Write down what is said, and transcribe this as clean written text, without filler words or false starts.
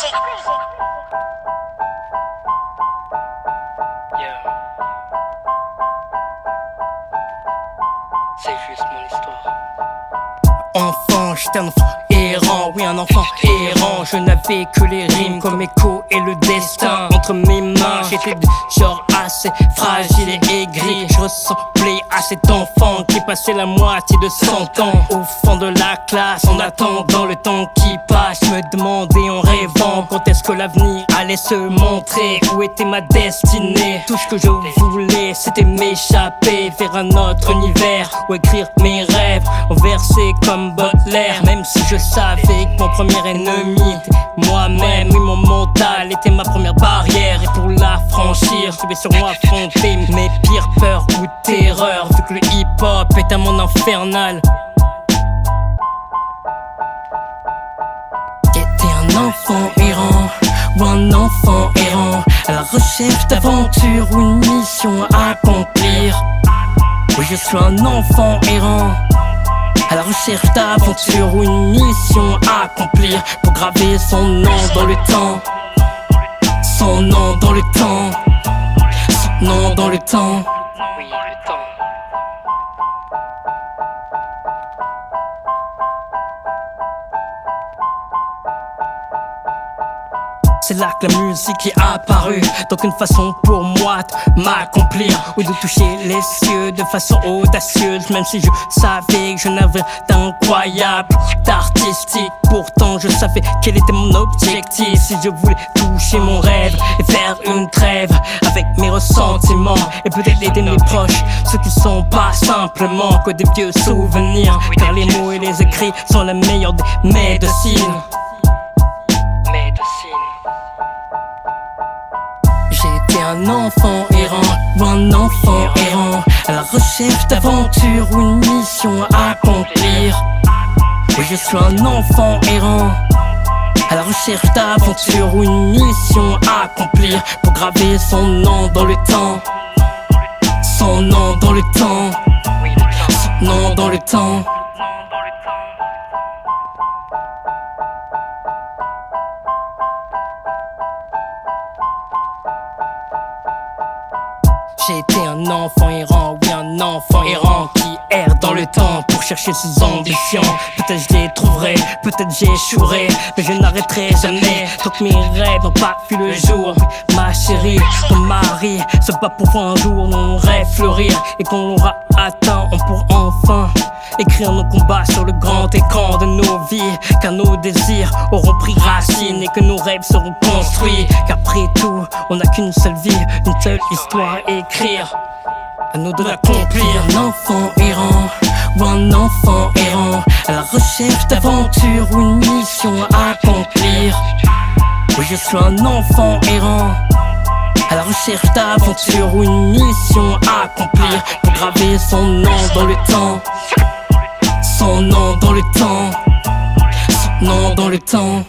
C'est juste mon histoire. Enfant, j'étais un enfant errant, oui un enfant errant. Je n'avais que les rimes comme écho et le destin entre mes mains. J'étais du genre assez fragile et aigri. Je ressemblais à cet enfant qui passait la moitié de 100 ans au fond de la classe en attendant le temps qui passe. Je me demandais en rêvant quand est-ce que l'avenir allait se montrer, où était ma destinée. Tout ce que je voulais c'était m'échapper vers un autre univers, ou écrire mes rêves en versets comme Baudelaire. Même si je savais que mon premier ennemi était moi-même, oui mon mental était ma première barrière. Et pour la franchir, je devais sur moi affronter mes pires peurs ou terreurs, vu que le hip-hop est un monde infernal. J'étais un enfant errant, ou un enfant errant, à la recherche d'aventure ou une mission à accomplir. Oui, je suis un enfant errant, à la recherche d'aventure ou une mission à accomplir, pour graver son nom dans le temps. Son nom dans le temps. Son nom dans le temps. Oui, le temps. C'est là que la musique est apparue, donc une façon pour moi de m'accomplir, ou de toucher les cieux de façon audacieuse. Même si je savais que je n'avais d'incroyable d'artistique, pourtant je savais quel était mon objectif. Si je voulais toucher mon rêve et faire une trêve avec mes ressentiments, et peut-être aider mes proches, ceux qui sont pas simplement que des vieux souvenirs, car les mots et les écrits sont la meilleure des médecines. J'étais un enfant errant, ou un enfant errant, à la recherche d'aventure ou une mission à accomplir. Oui, je suis un enfant errant, à la recherche d'aventure ou une mission à accomplir, pour graver son nom dans le temps. Son nom dans le temps. Son nom dans le temps. J'étais un enfant errant, oui un enfant errant qui erre dans le temps pour chercher ses ambitions. Peut-être je les trouverai, peut-être j'échouerai, mais je n'arrêterai jamais tant que mes rêves n'ont pas vu le jour. Ma chérie, ton mari se bat pour voir un jour nos rêves fleurir, et quand on l'aura atteint, on pourra enfin écrire nos combats sur le grand écran de nos vies, car nos désirs auront pris racine et que nos rêves seront construits. Qu'après tout, on n'a qu'une seule vie, une seule histoire à écrire. À nous de l'accomplir. Un enfant errant, ou un enfant errant, à la recherche d'aventure ou une mission à accomplir. Oui, je suis un enfant errant, à la recherche d'aventure ou une mission à accomplir, pour graver son nom dans le temps. Son nom dans le temps. Son nom dans le temps.